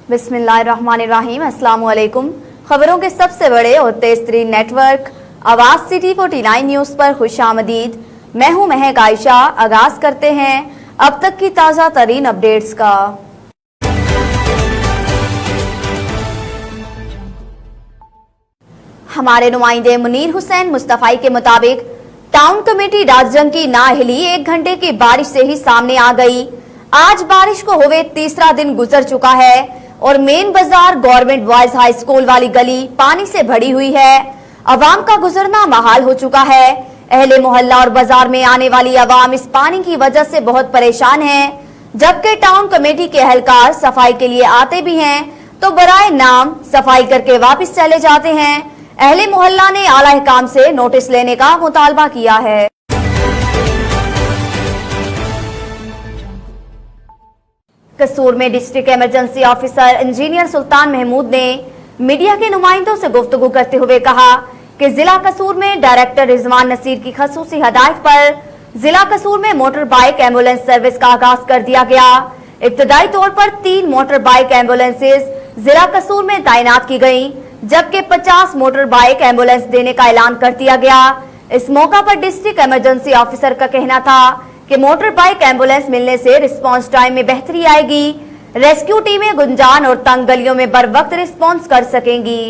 बिस्मिल्लाहिर्रहमानिर्रहीम। अस्सलाम वालेकुम। खबरों के सबसे बड़े और तेज तरीन नेटवर्क आवाज सिटी 49 न्यूज पर खुशामदीद। मैं हूं महक आयशा। आगाज करते हैं अब तक की ताज़ा तरीन अपडेट्स का। हमारे नुमाइंदे मुनीर हुसैन मुस्तफाई के मुताबिक टाउन कमेटी राजजंग की नाअहली 1 घंटे की बारिश से ही सामने आ गई। आज बारिश को हुए तीसरा दिन गुजर चुका है और मेन बाजार गवर्नमेंट बॉयज हाई स्कूल वाली गली पानी से भरी हुई है। अवाम का गुजरना महाल हो चुका है। अहले मोहल्ला और बाजार में आने वाली अवाम इस पानी की वजह से बहुत परेशान है, जबकि टाउन कमेटी के एहलकार सफाई के लिए आते भी हैं तो बराए नाम सफाई करके वापस चले जाते हैं। अहले मोहल्ला ने आला हुकाम से नोटिस लेने का मुतालबा किया है। कसूर में डिस्ट्रिक्ट इमरजेंसी ऑफिसर इंजीनियर सुल्तान महमूद ने मीडिया के नुमाइंदों से गुफ्तगू करते हुए कहा कि जिला कसूर में डायरेक्टर रिजवान नसीर की खसूसी हदायत पर जिला कसूर में मोटर बाइक एम्बुलेंस सर्विस का आगाज कर दिया गया। इब्तदाई तौर पर 3 मोटर बाइक एम्बुलेंसेज जिला कसूर में तैनात की गयी, जबकि 50 मोटर बाइक एम्बुलेंस देने का ऐलान कर दिया गया। इस मौका पर डिस्ट्रिक्ट इमरजेंसी ऑफिसर का कहना था कि मोटर बाइक एम्बुलेंस मिलने से रिस्पांस टाइम में बेहतरी आएगी। रेस्क्यू टीमें गुंजान और तंग गलियों में बर वक्त रिस्पांस कर सकेंगी।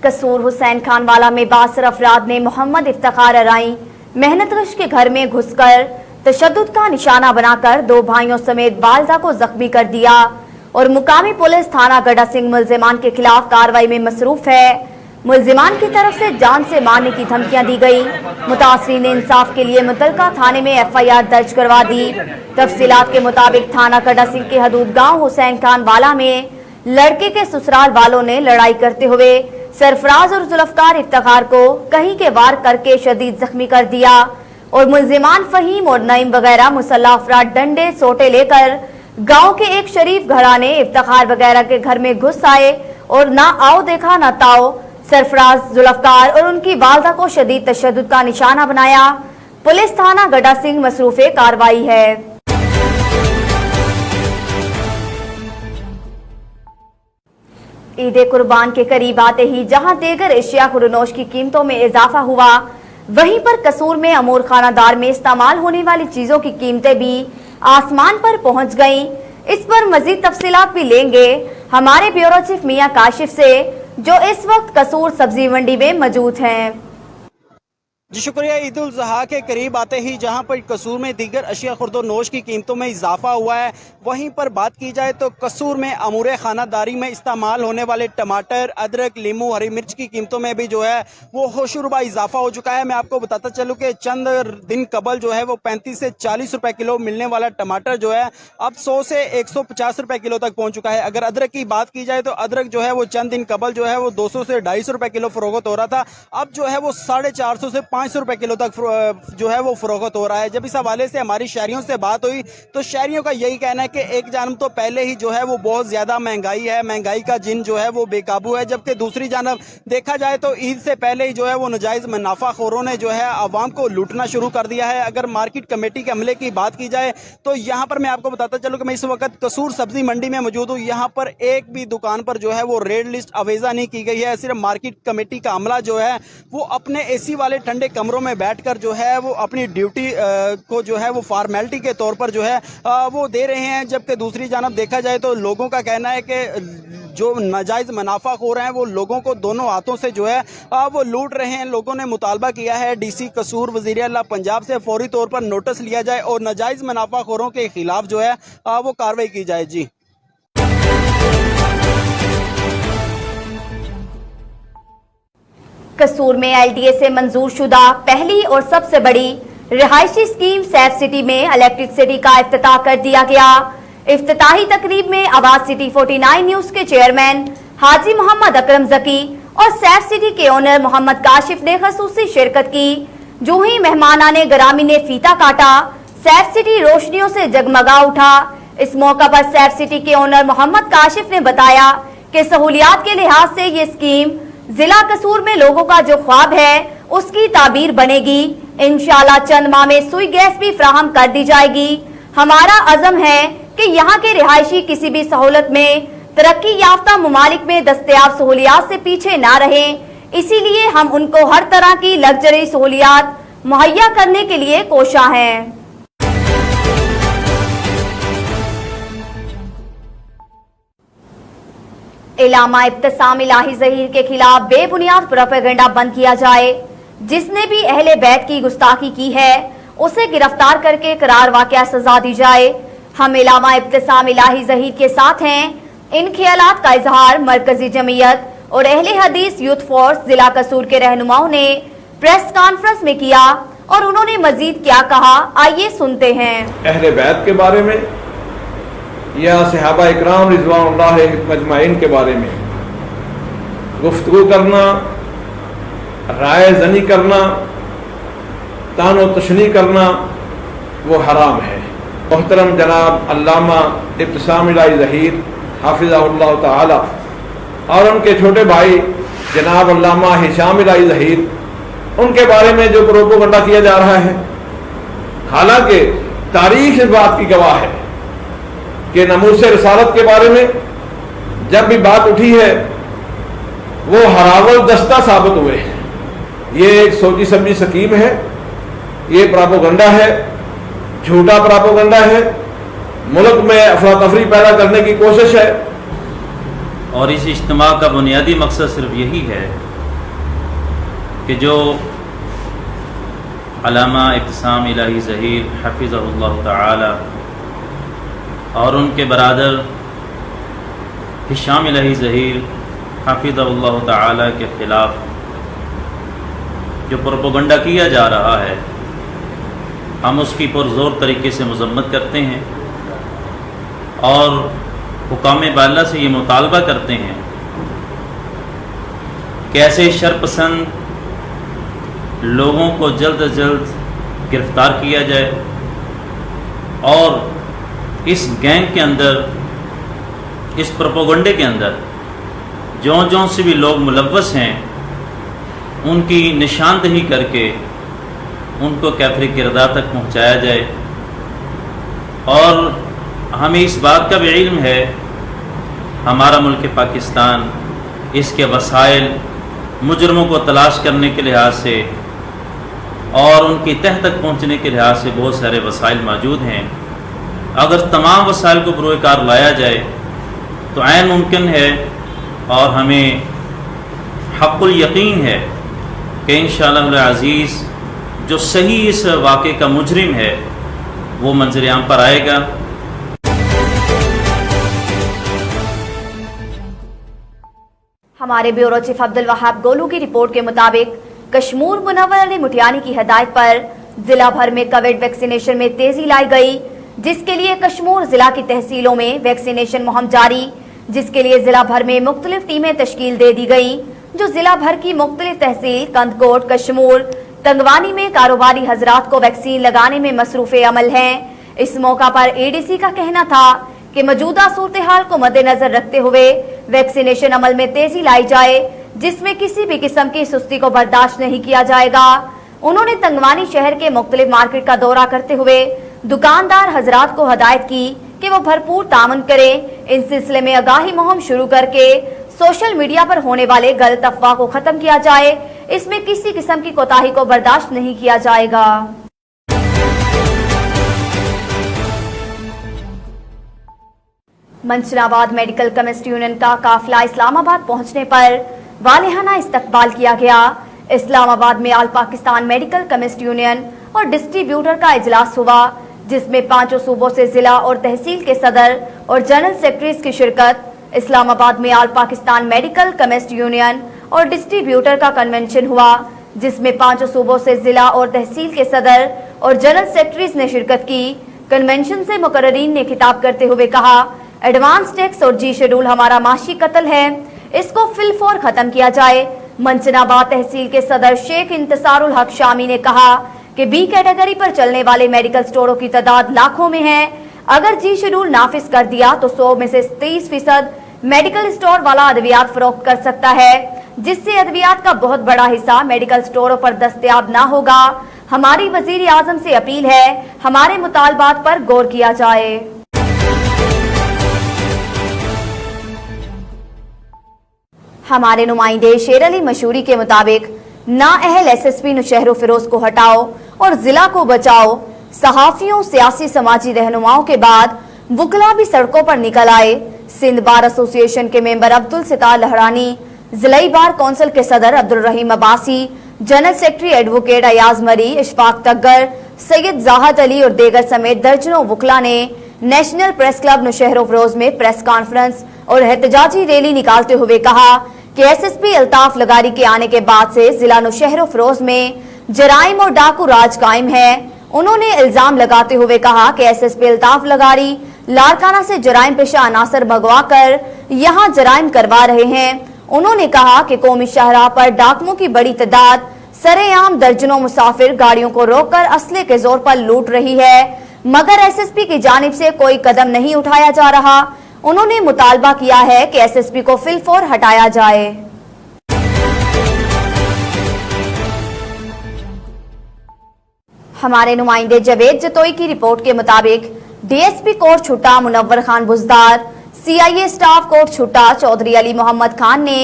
कसूर हुसैन खान वाला में 62 अफराद ने मोहम्मद इफ्तिखार अराई मेहनतकश के घर में घुसकर तशद्दुद का निशाना बनाकर 2 भाइयों समेत वालदा को जख्मी कर दिया और मुकामी पुलिस थाना गड़ा सिंह मुल्जिमान के खिलाफ कार्रवाई में मसरूफ है। मुल्जिमान की तरफ से जान से मारने की धमकियां दी गई। मुतासरीन ने इंसाफ के लिए मुतलका थाने में FIR दर्ज करवा दी। तफसीलात के मुताबिक थाना गड़ा सिंह के हदूद गांव हुसैन खान वाला में लड़के के ससुराल वालों ने लड़ाई करते हुए सरफराज और जुल्फकार इफ्तिखार को कहीं के वार करके शदीद जख्मी कर दिया और मुल्जिमान फहीम और नईम वगैरह मुसल्लह अफराद डंडे सोटे लेकर गांव के एक शरीफ घराने इफ्तिखार वगैरह के घर में घुस आए और ना आओ देखा ना ताओ सरफराज, जुल्फकार और उनकी वालदा को शदीद तशद्दुद का निशाना बनाया। पुलिस थाना गड़ा सिंह मसरूफे कार्रवाई है। ईद कुर्बान के करीब आते ही जहां देगर एशिया खुरनोश की कीमतों में इजाफा हुआ, वहीं पर कसूर में अमूर खानादार में इस्तेमाल होने वाली चीजों की कीमतें भी आसमान पर पहुंच गईं। इस पर मजीद तफसीलात भी लेंगे हमारे ब्यूरो चीफ मियां काशिफ से, जो इस वक्त कसूर सब्जी मंडी में मौजूद हैं। जी शुक्रिया। ईद उल ज़ुहा के करीब आते ही जहां पर कसूर में दीगर अशिया खुर्दो नोश की कीमतों में इजाफा हुआ है, वहीं पर बात की जाए तो कसूर में अमूर खानादारी में इस्तेमाल होने वाले टमाटर, अदरक, लीमू, हरी मिर्च की कीमतों में भी जो है वो होशरुबा इजाफा हो चुका है। मैं आपको बताता चलूँ कि चंद दिन कबल जो है वो 35 से 40 रुपए किलो मिलने वाला टमाटर जो है अब 100 से 150 रुपए किलो तक पहुंच चुका है। अगर अदरक की बात की जाए तो अदरक जो है वो चंद दिन कबल जो है वो 200 से 250 रुपए किलो फरोख्त हो रहा था, अब जो है वो 450 से 500 रुपए किलो तक जो है वो फरोख्त हो रहा है। जब इस हवाले से हमारी शहरियों से बात हुई तो शहरियों का यही कहना है कि एक जानब तो पहले ही जो है वो बहुत ज्यादा महंगाई है, महंगाई का जिन जो है वो बेकाबू है, जबकि दूसरी जानब देखा जाए तो ईद से पहले ही जो है वो नाजायज मुनाफाखोरों ने जो है आवाम को लूटना शुरू कर दिया है। अगर मार्केट कमेटी के अमले की बात की जाए तो यहाँ पर मैं आपको बताता चलूँ कि मैं इस वक्त कसूर सब्जी मंडी में मौजूद हूँ। यहाँ पर एक भी दुकान पर जो है वो रेड लिस्ट अवेजा नहीं की गई है। सिर्फ मार्केट कमेटी का अमला जो है वो अपने AC वाले ठंडे कमरों में बैठकर जो है वो अपनी ड्यूटी को जो है वो फॉर्मेलिटी के तौर पर जो है वो दे रहे हैं, जबकि दूसरी जानब देखा जाए तो लोगों का कहना है कि जो नाजायज मुनाफा हो रहे हैं वो लोगों को दोनों हाथों से जो है वो लूट रहे हैं। लोगों ने मुतालबा किया है DC कसूर वज़ीर आला पंजाब से फौरी तौर पर नोटिस लिया जाए और नाजायज मुनाफाखोरों के खिलाफ जो है वो कार्रवाई की जाए। जी कसूर में LDA से मंजूर शुदा पहली और सबसे बड़ी रिहायशी स्कीम सैफ सिटी में इलेक्ट्रिसिटी का इफ्तिताह कर दिया गया। इफ्तिताही तकरीब में आवाज सिटी 49 न्यूज के चेयरमैन हाजी मोहम्मद अकरम जकी और सैफ सिटी के ओनर मोहम्मद काशिफ ने खसूसी शिरकत की। जो ही मेहमानाने ग्रामी ने फीता काटा, सैफ सिटी रोशनियों से जगमगा उठा। इस मौका पर सैफ सिटी के ओनर मोहम्मद काशिफ ने बताया कि सहूलियात के लिहाज से ये स्कीम जिला कसूर में लोगों का जो ख्वाब है उसकी ताबीर बनेगी। इंशाल्लाह चंद माह में सुई गैस भी फ्राहम कर दी जाएगी। हमारा अज़म है कि यहाँ के रिहायशी किसी भी सहूलत में तरक्की याफ्ता मुमालिक में दस्तयाब सहूलियात से पीछे ना रहें, इसीलिए हम उनको हर तरह की लग्जरी सहूलियात मुहैया करने के लिए कोशा हैं। इलामा इब्तिसाम इलाही ज़हीर के खिलाफ बेबुनियाद प्रोपेगेंडा बंद किया जाए। जिसने भी अहले बैत की गुस्ताखी की है उसे गिरफ्तार करके करार वाक़या सजा दी जाए। हम इलामा इब्तिसाम इलाही ज़हीर के साथ हैं। इन ख्यालात का इजहार मरकजी जमीयत और अहले हदीस यूथ फोर्स जिला कसूर के रहनुमाओं ने प्रेस कॉन्फ्रेंस में किया और उन्होंने मजीद क्या कहा, आइए सुनते हैं। अहले बैत के बारे में या सहाबा इकराम रिज़वानुल्लाह अजमाइन के बारे में गुफ्तगू करना, राय ज़नी करना, तानो तशनी करना वो हराम है। मोहतरम जनाब अल्लामा इब्तिसाम इलाही ज़हीर हाफिज़हुल्लाह ताला और उनके छोटे भाई जनाब अल्लामा हिशाम इलाही ज़हीर, उनके बारे में जो प्रोपेगेंडा किया जा रहा है, हालांकि तारीख इस बात की गवाह है कि नमूस रिसालत के बारे में जब भी बात उठी है वो हरावल दस्ता साबित हुए हैं। ये एक सोची समझी स्कीम है, ये प्रोपेगेंडा है, झूठा प्रोपेगेंडा है, मुल्क में अफरा तफरी पैदा करने की कोशिश है। और इस इज्तिमा का बुनियादी मकसद सिर्फ यही है कि जो अल्लामा इब्तिसाम इलाही ज़हीर हफ़िज़हुल्लाह ताला और उनके बरादर हिशाम इलाही ज़हीर हफ़िज़हुल्लाह ताला के ख़िलाफ़ जो प्रोपेगेंडा किया जा रहा है, हम उसकी पुरज़ोर तरीके से मज़म्मत करते हैं और हुकाम बाला से ये मुतालबा करते हैं कि ऐसे शरपसंद लोगों को जल्द अज जल्द गिरफ़्तार किया जाए और इस गैंग के अंदर, इस प्रोपेगेंडे के अंदर जौं से भी लोग मुलव्वस हैं उनकी निशानदही करके उनको कैफरी किरदार तक पहुंचाया जाए। और हमें इस बात का भी इल्म है, हमारा मुल्क पाकिस्तान इसके वसाइल मुजरमों को तलाश करने के लिहाज से और उनकी तह तक पहुंचने के लिहाज से बहुत सारे वसाइल मौजूद हैं। अगर तमाम वसाइल को बरोकार लाया जाए तो ऐन मुमकिन है और हमें हक़्क़ुल यकीन है कि इंशाअल्लाह अज़ीज़ जो सही इस वाक़े का मुजरिम है वो मंज़र-ए-आम पर आएगा। हमारे ब्यूरो चीफ अब्दुल वहाब गोलू की रिपोर्ट के मुताबिक कश्मीर मुनव्वर अली मुटियानी की हिदायत पर जिला भर में कोविड वैक्सीनेशन में तेजी लाई गई, जिसके लिए कश्मीर जिला की तहसीलों में वैक्सीनेशन मुहिम जारी, जिसके लिए जिला भर में मुख्तलिफ टीमें तश्कील दे दी गई, जो जिला भर की मुख्तलिफ तहसील कंदकोट, कश्मीर, तंगवानी में कारोबारी हजरात को वैक्सीन लगाने में मसरूफ अमल हैं। इस मौका पर एडीसी का कहना था कि मौजूदा सूरत हाल को मद्देनजर रखते हुए वैक्सीनेशन अमल में तेजी लाई जाए, जिसमें किसी भी किस्म की सुस्ती को बर्दाश्त नहीं किया जाएगा। उन्होंने तंगवानी शहर के मुख्तलिफ मार्केट का दौरा करते हुए दुकानदार हजरात को हदायत की कि वो भरपूर तामन करें। इन सिलसिले में आगाही मुहिम शुरू करके सोशल मीडिया पर होने वाले गलत अफवाह को खत्म किया जाए, इसमें किसी किस्म की कोताही को बर्दाश्त नहीं किया जाएगा। मंशनाबाद मेडिकल केमिस्ट यूनियन का काफिला इस्लामाबाद पहुंचने पर वालिहाना इस्तकबाल किया गया। इस्लामाबाद में all Pakistan medical chemist union और डिस्ट्रीब्यूटर का इजलास हुआ, जिसमें 5 सूबों से जिला और तहसील के सदर और जनरल सेक्रेटरीज की शिरकत। इस्लामाबाद में all Pakistan medical chemist union और डिस्ट्रीब्यूटर का कन्वेंशन हुआ, जिसमें 5 सूबों से जिला और तहसील के सदर और जनरल सेक्रेटरीज ने शिरकत की। कन्वेंशन से मुकर्रीन ने खिताब करते हुए कहा, एडवांस टैक्स और जी शेड्यूल हमारा माशी कत्ल है, इसको फिलफौर खत्म किया जाए। मंशनाबाद तहसील के सदर शेख इंतसारुल हक शामी ने कहा कि बी कैटेगरी पर चलने वाले मेडिकल स्टोरों की तादाद लाखों में है। अगर जी शेड्यूल नाफिज कर दिया तो 100 में से 30% मेडिकल स्टोर वाला अद्वियात फरोख्त कर सकता है, जिससे अद्वियात का बहुत बड़ा हिस्सा मेडिकल स्टोरों पर दस्तयाब ना होगा। हमारी वजीर आजम से अपील है, हमारे मुतालबात पर गौर किया जाए। हमारे नुमाइंदे शेर अली मशहूरी के मुताबिक नाअहल एसएसपी नौशहरो फिरोज को हटाओ और जिला को बचाओ। सहाफियों, सियासी समाजी रहनुमाओं के बाद वकला भी सड़कों पर निकल आए। सिंध बार एसोसिएशन के मेंबर अब्दुल सितार लहरानी, जिलाई बार कौंसिल के सदर Abdul Rahim Abbasi, general secretary advocate Ayaz Marri, Ishfaq तग्गर, Syed Zahid Ali और देगर समेत दर्जनों वकला ने national press club Naushahro Feroz में प्रेस कॉन्फ्रेंस और एहतजाजी रैली निकालते हुए कहा कि एसएसपी अल्ताफ लगारी के आने के बाद से जिला नौशहरो फिरोज में जराइम और डाकू राज कायम है। उन्होंने इल्जाम लगाते हुए कहा कि एसएसपी अल्ताफ लगारी लारकाना से जराइम पेशा अनासर भगवा कर यहाँ जराइम करवा रहे हैं। उन्होंने कहा कि कौमी शाहराह पर डाकुओं की बड़ी तादाद सरेआम दर्जनों मुसाफिर गाड़ियों को रोककर असले के जोर पर लूट रही है, मगर एसएसपी की जानिब से कोई कदम नहीं उठाया जा रहा। उन्होंने मुतालबा किया है कि एसएसपी को फिलफौर हटाया जाए। हमारे नुमाइंदे जवेद जतोई की रिपोर्ट के मुताबिक DSP Kot Chutta Munawar Khan Buzdar, CIA staff Kot Chutta Chaudhry Ali Mohammad Khan ने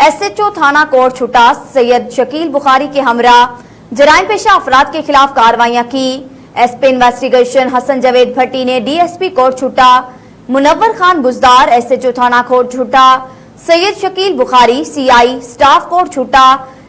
एसएचओ थाना कोर्ट छुट्टा सैयद शकील बुखारी के हमरा जराइम पेशा अफराद के खिलाफ कार्रवाइयां की। एसपी इन्वेस्टिगेशन हसन जवेद भट्टी ने डीएसपी कोर्ट छुट्टा मुनव्वर खान बुजदार, एसएचओ थाना कोर्ट छुट्टा सैयद शकील बुखारी, सीआई स्टाफ कोर्ट छुट्टा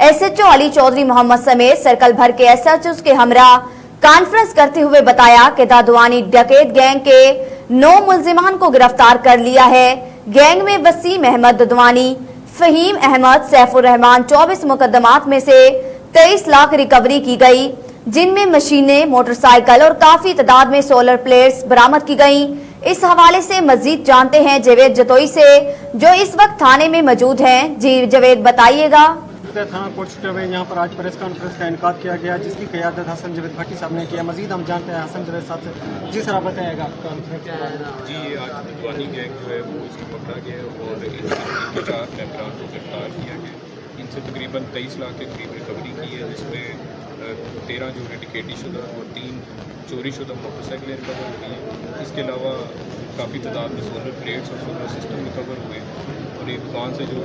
एसएचओ अली चौधरी मोहम्मद समेत सर्कल भर के एसएचओ के हमरा कॉन्फ्रेंस करते हुए बताया कि दादुआनी डकैत गैंग के 9 मुल्जिमान को गिरफ्तार कर लिया है। गैंग में वसीम अहमद ददवानी, फहीम अहमद, सैफुर रहमान 24 मुकदमात में से 23 लाख रिकवरी की गई, जिनमें मशीनें, मोटरसाइकिल और काफी तादाद में सोलर प्लेट्स बरामद की गई। इस हवाले से मजीद जानते हैं जवेद जतोई से, जो इस वक्त थाने में मौजूद हैं। जी जवेद, बताइएगा। थाना कोर्ट छुट्टे में यहाँ पर आज प्रेस कॉन्फ्रेंस का इनकाद किया गया, जिसकी क़यादत हसन जवेद भट्टी साहब ने किया। मजीद हम जानते हैं हसन जवेद साहब से। जी सर, आप बताइएगा कॉन्फ्रेंस के बारे में। जी, आज दादुआनी गैंग जो है वो इसको पकड़ा गया और इनके 4 मेंबरान को गिरफ्तार किया गया। इनसे तकरीबन 23 लाख के करीब रिकवरी की है, जिसमें 13 जो डिकेटी शुदा और 3 चोरी शुदा मोटरसाइकिलें रिकवर हुई हैं। इसके अलावा काफ़ी तादाद में सोलर प्लेट्स और सोलर सिस्टम रिकवर हुए और एक दुकान से जो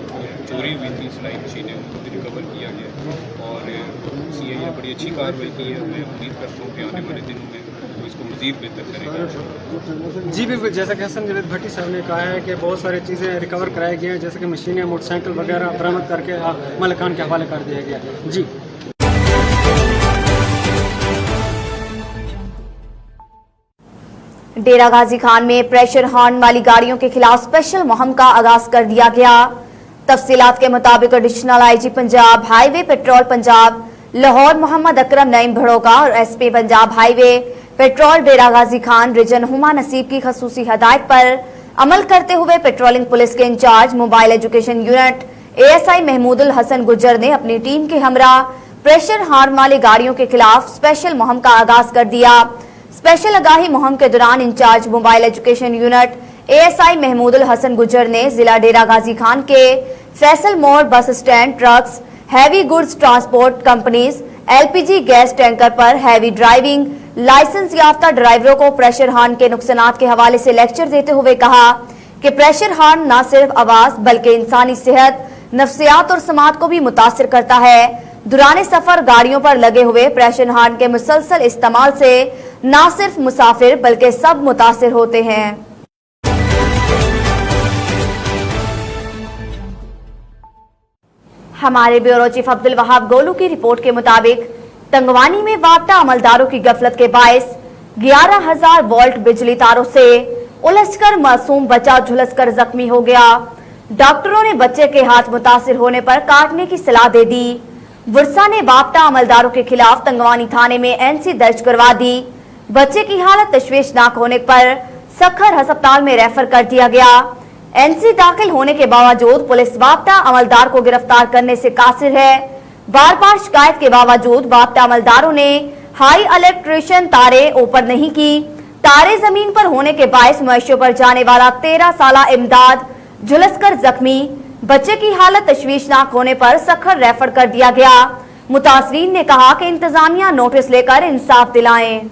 चोरी हुई थी सिलाई मशीनें, उनको भी रिकवर किया गया और सीआई ने बड़ी अच्छी कार्रवाई की है। मैं उम्मीद करता हूँ कि आने वाले दिनों में वो इसको मज़ीद बेहतर करेंगे। जी भी, जैसा कि हसन जवेद भट्टी साहब ने कहा है कि बहुत सारी चीज़ें रिकवर कराई गई हैं, जैसे कि मशीनें, मोटरसाइकिल वगैरह बरामद करके मलिकान के हवाले कर दिया गया। जी डेरा गाजी खान में प्रेशर हॉर्न वाली गाड़ियों के खिलाफ स्पेशल मुहिम का आगाज कर दिया गया। तफसीलात के मुताबिक additional IG Punjab highway patrol Punjab Lahore Mohammad Akram Naeem Bhadoka और SP Punjab highway patrol Dera Ghazi Khan region Huma Naseeb की खसूसी हदायत पर अमल करते हुए पेट्रोलिंग पुलिस के incharge mobile education unit ASI Mahmoodul Hasan Gujjar ने अपनी टीम के हमरा प्रेशर हॉर्न वाली गाड़ियों के खिलाफ स्पेशल मुहिम का आगाज कर दिया। स्पेशल आगाही मुहिम के दौरान in charge mobile education unit ASI Mahmoodul Hasan Gujjar ने जिला डेरा गाजी खान के फैसल मोड़ bus stand, trucks, heavy goods transport companies, LPG gas tanker पर हैवी ड्राइविंग लाइसेंस याफ्ता ड्राइवरों को प्रेशर हॉर्न के नुकसानात के हवाले से लेक्चर देते हुए कहा कि प्रेशर हॉर्न न सिर्फ आवाज बल्कि इंसानी सेहत, नफ्सियात और समात को भी मुतासिर करता है। दुराने सफर गाड़ियों पर लगे हुए प्रेशर हॉर्न के मुसलसल इस्तेमाल से न सिर्फ मुसाफिर बल्कि सब मुतासिर होते हैं। हमारे ब्यूरो चीफ अब्दुल वहाब गोलू की रिपोर्ट के मुताबिक तंगवानी में वापटा अमलदारों की गफलत के बायस 11,000 वोल्ट बिजली तारों से उलझकर मासूम बच्चा झुलसकर जख्मी हो गया। डॉक्टरों ने बच्चे के हाथ मुतासिर होने पर काटने की सलाह दे दी। वर्षा ने वापटा अमलदारों के खिलाफ तंगवानी थाने में एनसी दर्ज करवा दी। बच्चे की हालत तशवीशनाक होने पर सखर अस्पताल में रेफर कर दिया गया। एनसी दाखिल होने के बावजूद पुलिस वापटा अमलदार को गिरफ्तार करने से कासिर है। बार बार शिकायत के बावजूद वापटा अमलदारों ने हाई इलेक्ट्रिशियन तारे ऊपर नहीं की। तारे जमीन पर होने के बायस मुआशियों पर जाने वाला 13 साला इमदाद झुलसकर जख्मी। बच्चे की हालत तशवीशनाक होने पर सखर रेफर कर दिया गया। मुतासरीन ने कहा कि इंतजामिया नोटिस लेकर इंसाफ दिलाएं।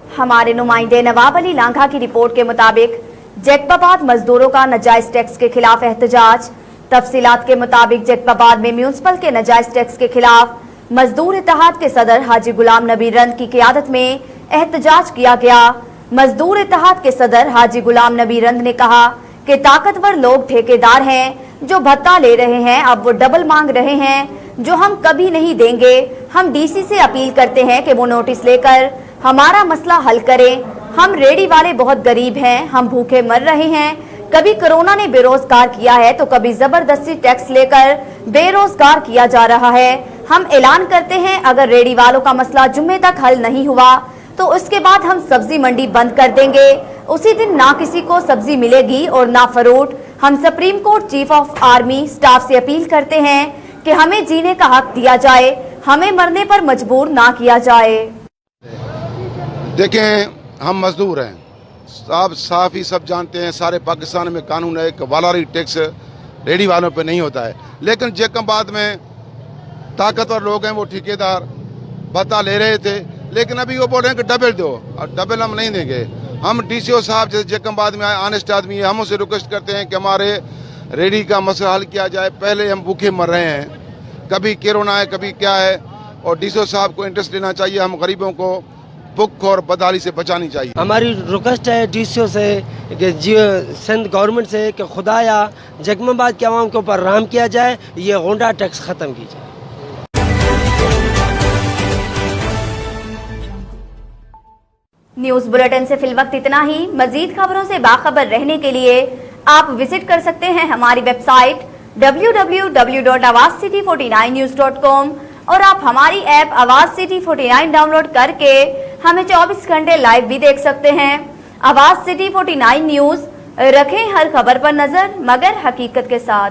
हमारे नुमाइंदे नवाब अली लांघा की रिपोर्ट के मुताबिक जैकबाबाद मजदूरों का नजायज टैक्स के खिलाफ एहतजाज। तफसीलात के मुताबिक जैकबाबाद में म्यूनसिपल के नजायज टैक्स के खिलाफ मजदूर इत्तेहाद के सदर हाजी गुलाम नबी रंद की क़ियादत में एहतजाज किया गया। मजदूर इत्तेहाद के सदर हाजी गुलाम नबी रंद ने कहा कि ताकतवर लोग ठेकेदार हैं जो भत्ता ले रहे हैं, अब वो डबल मांग रहे हैं जो हम कभी नहीं देंगे। हम डीसी से अपील करते हैं कि वो नोटिस लेकर हमारा मसला हल करें। हम रेडी वाले बहुत गरीब हैं, हम भूखे मर रहे हैं। कभी कोरोना ने बेरोजगार किया है तो कभी जबरदस्ती टैक्स लेकर बेरोजगार किया जा रहा है। हम ऐलान करते हैं अगर रेडी वालों का मसला जुम्मे तक हल नहीं हुआ तो उसके बाद हम सब्जी मंडी बंद कर देंगे। उसी दिन ना किसी को सब्जी मिलेगी और ना फरूट। हम supreme court chief of army staff से अपील करते हैं कि हमें जीने का हक दिया जाए, हमें मरने पर मजबूर ना किया जाए। देखें, हम मजदूर हैं, आप साफ ही सब जानते हैं, सारे पाकिस्तान में कानून है कि वालारी टैक्स रेडी वालों पे नहीं होता है। लेकिन जैकबाबाद में ताकतवर लोग हैं, वो ठेकेदार भत्ता ले रहे थे, लेकिन अभी वो बोल रहे हैं कि डबल दो, और डबल हम नहीं देंगे। हम डीसीओ साहब जैसे जैकबाबाद में आनेस्ट आदमी है, हम उसे रिक्वेस्ट करते हैं कि हमारे रेडी का मसला हल किया जाए। पहले हम भूखे मर रहे हैं, कभी कोरोना है कभी क्या है, और डीसीओ साहब को इंटरेस्ट लेना चाहिए। हम गरीबों को भूख और बदहाली से बचानी चाहिए। हमारी रिक्वेस्ट है डीसीओ से कि सिंध गवर्नमेंट से कि खुदाया जैकबाबाद के आवाम के ऊपर रहम किया जाए, ये गोंडा टैक्स ख़त्म की जाए। न्यूज़ बुलेटिन से फिलवक्त इतना ही। मजीद खबरों से बाखबर रहने के लिए आप विजिट कर सकते हैं हमारी वेबसाइट www.awazcity49news.com और आप हमारी ऐप आवाज सिटी 49 डाउनलोड करके हमें 24 घंटे लाइव भी देख सकते हैं। आवाज सिटी 49 न्यूज़, रखें हर खबर पर नजर मगर हकीकत के साथ।